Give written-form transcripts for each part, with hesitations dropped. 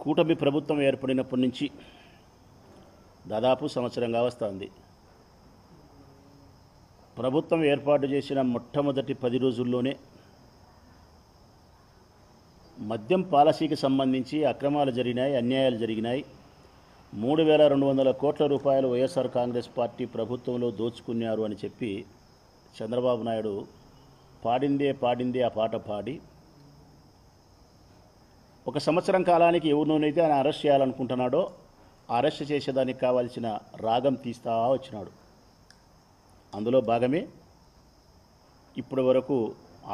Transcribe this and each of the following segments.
కూటమి ప్రభుత్వం ఏర్పడినప్పటి నుంచి దాదాపు సంవత్సరంగా వస్తుంది. ప్రభుత్వం ఏర్పాటు చేసిన మొట్టమొదటి 10 రోజుల్లోనే మద్యం పాలసీకి సంబంధించి అక్రమాలు జరిగినాయి, అన్యాయాలు జరిగినాయి. 3,200 కోట్ల రూపాయలు వైఎస్ఆర్ కాంగ్రెస్ పార్టీ ప్రభుత్వంలో దోచుకున్నారు అని చెప్పి చంద్రబాబు నాయుడు పాడిందే ఆ పాట పాడి ఒక సంవత్సరం కాలానికి ఎవరినైతే ఆయన అరెస్ట్ చేయాలనుకుంటున్నాడో అరెస్ట్ చేసేదానికి కావాల్సిన రాగం తీస్తా వచ్చినాడు. అందులో భాగమే ఇప్పటి వరకు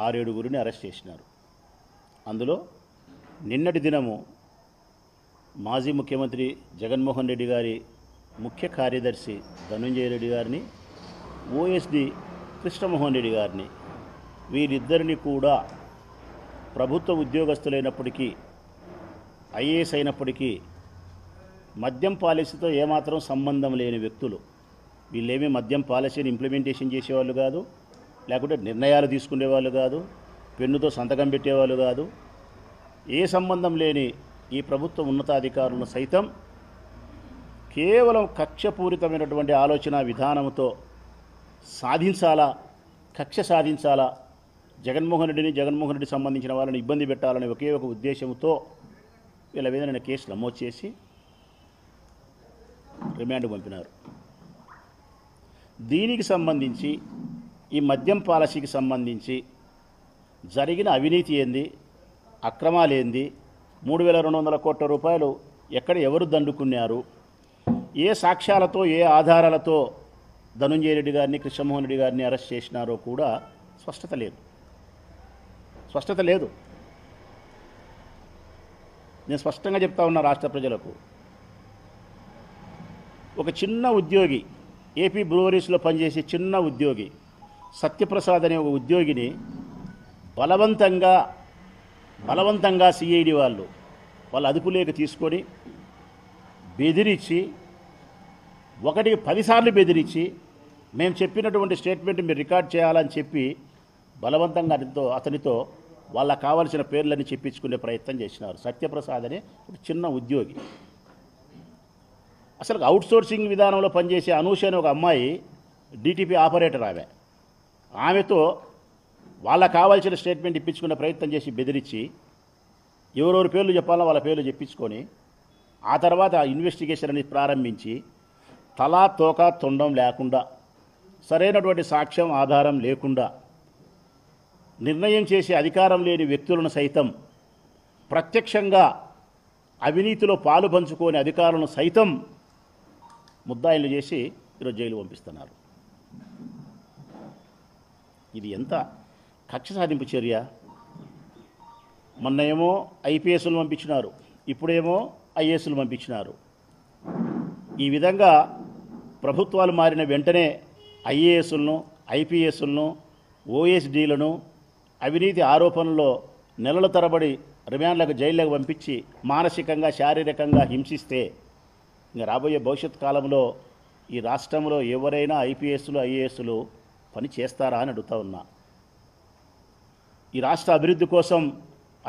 6-7 అరెస్ట్ చేసినారు. అందులో నిన్నటి దినము మాజీ ముఖ్యమంత్రి జగన్మోహన్ రెడ్డి గారి ముఖ్య కార్యదర్శి ధనంజయ రెడ్డి గారిని, ఓఎస్డి కృష్ణమోహన్ రెడ్డి గారిని, వీరిద్దరిని కూడా ప్రభుత్వ ఉద్యోగస్తులైనప్పటికీ, ఐఏఎస్ అయినప్పటికీ మద్యం పాలసీతో ఏమాత్రం సంబంధం లేని వ్యక్తులు. వీళ్ళేమీ మద్యం పాలసీని ఇంప్లిమెంటేషన్ చేసేవాళ్ళు కాదు, లేకుంటే నిర్ణయాలు తీసుకునేవాళ్ళు కాదు, పెన్నుతో సంతకం పెట్టేవాళ్ళు కాదు. ఏ సంబంధం లేని ఈ ప్రభుత్వ ఉన్నతాధికారులను సైతం కేవలం కక్షపూరితమైనటువంటి ఆలోచన విధానంతో కక్ష సాధించాలా, జగన్మోహన్ రెడ్డి సంబంధించిన వాళ్ళని ఇబ్బంది పెట్టాలనే ఒకే ఒక ఉద్దేశంతో వీళ్ళ మీద కేసు నమోదు చేసి రిమాండ్ పంపినారు. దీనికి సంబంధించి ఈ మద్యం పాలసీకి సంబంధించి జరిగిన అవినీతి ఏంది, అక్రమాలు ఏంది, 3,200 కోట్ల రూపాయలు ఎక్కడ ఎవరు దండుకున్నారు, ఏ సాక్ష్యాలతో ఏ ఆధారాలతో ధనంజయ రెడ్డి గారిని, కృష్ణమోహన్ రెడ్డి గారిని అరెస్ట్ చేసినారో కూడా స్పష్టత లేదు. నేను స్పష్టంగా చెప్తా ఉన్నా రాష్ట్ర ప్రజలకు. ఒక చిన్న ఉద్యోగి, ఏపీ బ్రూవరీస్లో పనిచేసే చిన్న ఉద్యోగి సత్యప్రసాద్ అనే ఒక ఉద్యోగిని బలవంతంగా సిఐడి వాళ్ళు అదుపులేక తీసుకొని బెదిరించి, 1కి 10 సార్లు బెదిరించి, మేము చెప్పినటువంటి స్టేట్మెంట్ మీరు రికార్డ్ చేయాలని చెప్పి బలవంతంగా అతనితో వాళ్ళకు కావాల్సిన పేర్లన్నీ చెప్పించుకునే ప్రయత్నం చేసినారు. సత్యప్రసాద్ అనే ఒక చిన్న ఉద్యోగి. అసలు అవుట్సోర్సింగ్ విధానంలో పనిచేసే అనూష అనే ఒక అమ్మాయి డిటిపి ఆపరేటర్. ఆమెతో వాళ్ళకు కావాల్సిన స్టేట్మెంట్ ఇప్పించుకునే ప్రయత్నం చేసి బెదిరించి, ఎవరెవరి పేర్లు చెప్పాలో వాళ్ళ పేర్లు చెప్పించుకొని, ఆ తర్వాత ఇన్వెస్టిగేషన్ అనేది ప్రారంభించి తలా తోక తొండం లేకుండా, సరైనటువంటి సాక్ష్యం ఆధారం లేకుండా నిర్ణయం చేసే అధికారం లేని వ్యక్తులను సైతం, ప్రత్యక్షంగా అవినీతిలో పాలు పంచుకోని అధికారులను సైతం ముద్దాయిలు చేసి ఈరోజు జైలు పంపిస్తున్నారు. ఇది ఎంత కక్ష సాధింపు చర్య! మొన్న ఏమో ఐపీఎస్లు పంపించినారు, ఇప్పుడేమో ఐఏఎస్లు పంపించినారు. ఈ విధంగా ప్రభుత్వాలు మారిన వెంటనే ఐఏఎస్లను, ఐపీఎస్లను, ఓఎస్డీలను అవినీతి ఆరోపణల్లో నెలల తరబడి రిమాండ్లకు, జైళ్లకు పంపించి మానసికంగా, శారీరకంగా హింసిస్తే ఇంకా రాబోయే భవిష్యత్ కాలంలో ఈ రాష్ట్రంలో ఎవరైనా ఐపీఎస్లు, ఐఏఎస్లు పని చేస్తారా అని అడుగుతా ఉన్నా. ఈ రాష్ట్ర అభివృద్ధి కోసం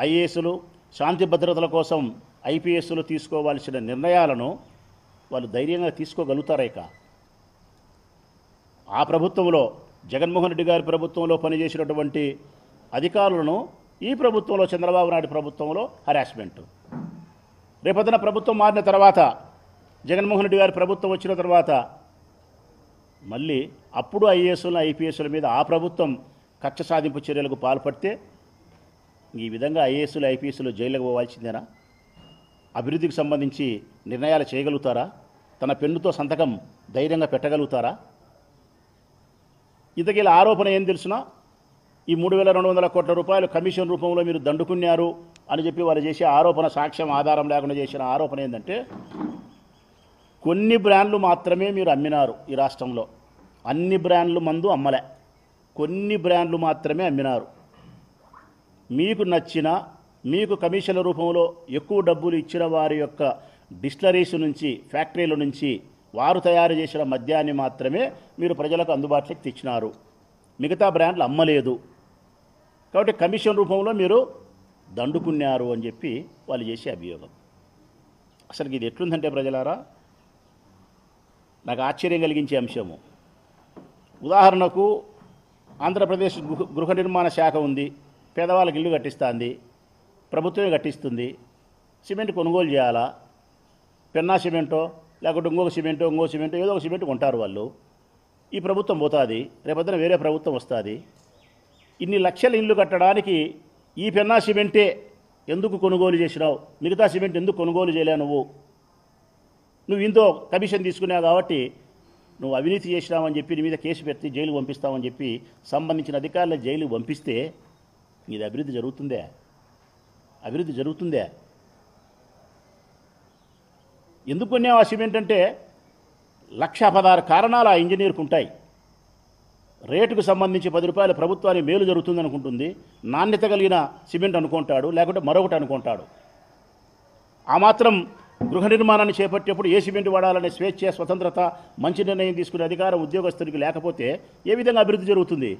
ఐఏఎస్లు, శాంతి భద్రతల కోసం ఐపీఎస్లు తీసుకోవాల్సిన నిర్ణయాలను వాళ్ళు ధైర్యంగా తీసుకోగలుగుతారా? ఇక ఆ ప్రభుత్వంలో, జగన్మోహన్ రెడ్డి గారి ప్రభుత్వంలో పనిచేసినటువంటి అధికారులను ఈ ప్రభుత్వంలో, చంద్రబాబు నాయుడు ప్రభుత్వంలో హరాస్మెంట్. రేపొద్దున ప్రభుత్వం మారిన తర్వాత, జగన్మోహన్ రెడ్డి గారి ప్రభుత్వం వచ్చిన తర్వాత మళ్ళీ అప్పుడు ఐఏఎస్లు, ఐపీఎస్ల మీద ఆ ప్రభుత్వం కక్ష సాధింపు చర్యలకు పాల్పడితే ఈ విధంగా ఐఏఎస్లు, ఐపీఎస్లు జైలుకు పోవాల్సిందేనా? అభివృద్ధికి సంబంధించి నిర్ణయాలు చేయగలుగుతారా? తన పెన్నుతో సంతకం ధైర్యంగా పెట్టగలుగుతారా? ఇంతకీ ఆరోపణ ఏం తెలుసునా? ఈ 3,200 కోట్ల రూపాయలు కమిషన్ రూపంలో మీరు దండుకున్నారు అని చెప్పి వారు చేసే ఆరోపణ, సాక్ష్యం ఆధారం లేకుండా చేసిన ఆరోపణ ఏంటంటే, కొన్ని బ్రాండ్లు మాత్రమే మీరు అమ్మినారు ఈ రాష్ట్రంలో. అన్ని బ్రాండ్లు మందు అమ్మలే, కొన్ని బ్రాండ్లు మాత్రమే అమ్మినారు. మీకు నచ్చిన, మీకు కమిషన్ల రూపంలో ఎక్కువ డబ్బులు ఇచ్చిన వారి యొక్క డిస్టిలరీస్ నుంచి, ఫ్యాక్టరీల నుంచి వారు తయారు చేసిన మద్యాన్ని మాత్రమే మీరు ప్రజలకు అందుబాటులోకి తెచ్చినారు. మిగతా బ్రాండ్లు అమ్మలేదు. కాబట్టి కమిషన్ రూపంలో మీరు దండుకున్నారు అని చెప్పి వాళ్ళు చేసే అభియోగం. అసలు ఇది ఎట్లుందంటే ప్రజలారా, నాకు ఆశ్చర్యం కలిగించే అంశము. ఉదాహరణకు ఆంధ్రప్రదేశ్ గృహ నిర్మాణ శాఖ ఉంది, పేదవాళ్ళకి ఇల్లు కట్టిస్తుంది, ప్రభుత్వమే కట్టిస్తుంది. సిమెంట్ కొనుగోలు చేయాలా, పెన్నా సిమెంటో లేకుంటే ఇంకొక సిమెంటో ఏదో ఒక సిమెంట్ కొంటారు వాళ్ళు. ఈ ప్రభుత్వం పోతుంది, రేపొద్దున వేరే ప్రభుత్వం వస్తుంది. ఇన్ని లక్షల ఇల్లు కట్టడానికి ఈ పెన్నా సిమెంటే ఎందుకు కొనుగోలు చేసినావు, మిగతా సిమెంట్ ఎందుకు కొనుగోలు చేయలేవు? నువ్వు ఇంతో కమిషన్ తీసుకున్నావు కాబట్టి నువ్వు అవినీతి చేసినావని చెప్పి నీ మీద కేసు పెట్టి జైలు పంపిస్తామని చెప్పి సంబంధించిన అధికారులు జైలు పంపిస్తే ఇది అభివృద్ధి జరుగుతుందే? అభివృద్ధి జరుగుతుందే? ఎందుకు కొన్నావు ఆ సిమెంట్ అంటే 1,16 కారణాలు ఆ ఇంజనీర్కు ఉంటాయి. రేటుకు సంబంధించి 10 రూపాయలు ప్రభుత్వానికి మేలు జరుగుతుంది అనుకుంటుంది, నాణ్యత కలిగిన సిమెంట్ అనుకుంటాడు, లేకుంటే మరొకటి అనుకుంటాడు. ఆ మాత్రం గృహ నిర్మాణాన్ని చేపట్టేప్పుడు ఏ సిమెంట్ వాడాలనే స్వేచ్ఛ, స్వతంత్రత, మంచి నిర్ణయం తీసుకునే అధికారం ఉద్యోగస్తునికి లేకపోతే ఏ విధంగా అభివృద్ధి జరుగుతుంది?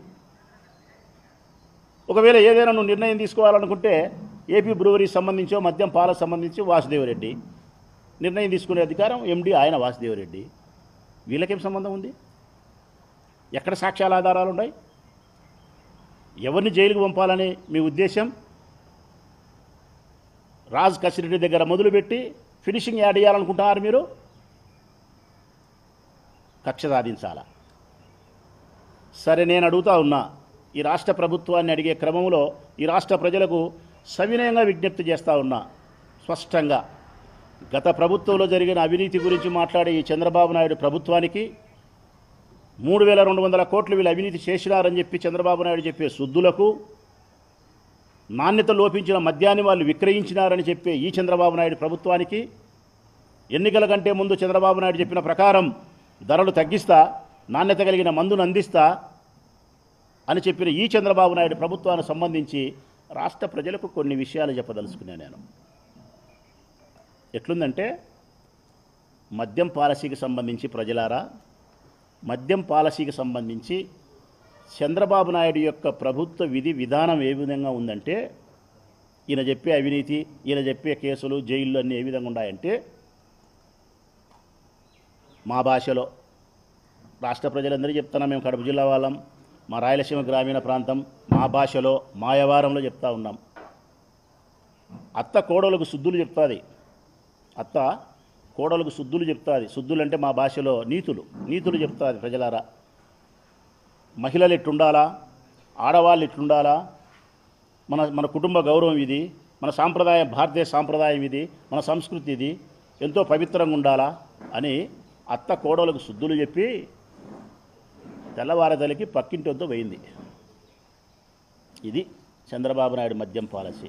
ఒకవేళ ఏదైనా నువ్వు నిర్ణయం తీసుకోవాలనుకుంటే ఏపీ బ్రూవరీ సంబంధించో మద్యం పాలకు సంబంధించి వాసుదేవరెడ్డి నిర్ణయం తీసుకునే అధికారం ఎండి ఆయన వాసుదేవరెడ్డి. వీళ్ళకేం సంబంధం ఉంది? ఎక్కడ సాక్ష్యాల ఆధారాలు ఉన్నాయి? ఎవరిని జైలుకు పంపాలని మీ ఉద్దేశం? రాజ్ కసిరెడ్డి దగ్గర మొదలుపెట్టి ఫినిషింగ్ యాడ్ చేయాలనుకుంటున్నారు మీరు. కక్ష సాధించాలా? సరే, నేను అడుగుతా ఉన్నా, ఈ రాష్ట్ర ప్రభుత్వాన్ని అడిగే క్రమంలో ఈ రాష్ట్ర ప్రజలకు సవినయంగా విజ్ఞప్తి చేస్తూ ఉన్నా. స్పష్టంగా గత ప్రభుత్వంలో జరిగిన అవినీతి గురించి మాట్లాడే ఈ చంద్రబాబు నాయుడు ప్రభుత్వానికి 3,200 కోట్లు వీళ్ళు అవినీతి చేసినారని చెప్పి చంద్రబాబు నాయుడు చెప్పే శుద్ధులకు, నాణ్యత లోపించిన మద్యాన్ని వాళ్ళు విక్రయించినారని చెప్పే ఈ చంద్రబాబు నాయుడు ప్రభుత్వానికి, ఎన్నికల కంటే ముందు చంద్రబాబు నాయుడు చెప్పిన ప్రకారం ధరలు తగ్గిస్తా, నాణ్యత కలిగిన మందును అందిస్తా అని చెప్పిన ఈ చంద్రబాబు నాయుడు ప్రభుత్వానికి సంబంధించి రాష్ట్ర ప్రజలకు కొన్ని విషయాలు చెప్పదలుచుకున్నాను నేను. ఎట్లుందంటే, మద్యం పాలసీకి సంబంధించి ప్రజలారా, మద్యం పాలసీకి సంబంధించి చంద్రబాబు నాయుడు యొక్క ప్రభుత్వ విధి విధానం ఏ విధంగా ఉందంటే, ఈయన చెప్పే అవినీతి, ఈయన చెప్పే కేసులు, జైళ్ళు అన్నీ ఏ విధంగా ఉన్నాయంటే, మా భాషలో రాష్ట్ర ప్రజలందరికీ చెప్తున్నా, మేము కడప జిల్లా వాళ్ళం, మా రాయలసీమ గ్రామీణ ప్రాంతం, మా భాషలో మాయవారంలో చెప్తా ఉన్నాం. అత్త కోడలకు శుద్ధులు చెప్తుంది, అత్త కోడలకు శుద్ధులు చెప్తుంది. శుద్ధులు అంటే మా భాషలో నీతులు చెప్తుంది. ప్రజలారా, మహిళలు ఎట్లుండాలా, ఆడవాళ్ళు ఎట్లుండాలా, మన కుటుంబ గౌరవం ఇది, మన సాంప్రదాయం, భారతీయ సాంప్రదాయం ఇది, మన సంస్కృతి ఇది, ఎంతో పవిత్రంగా ఉండాలా అని అత్త కోడలకు శుద్ధులు చెప్పి తెల్లవారదలికి పక్కింటి వద్ద పోయింది. ఇది చంద్రబాబు నాయుడు మద్యం పాలసీ.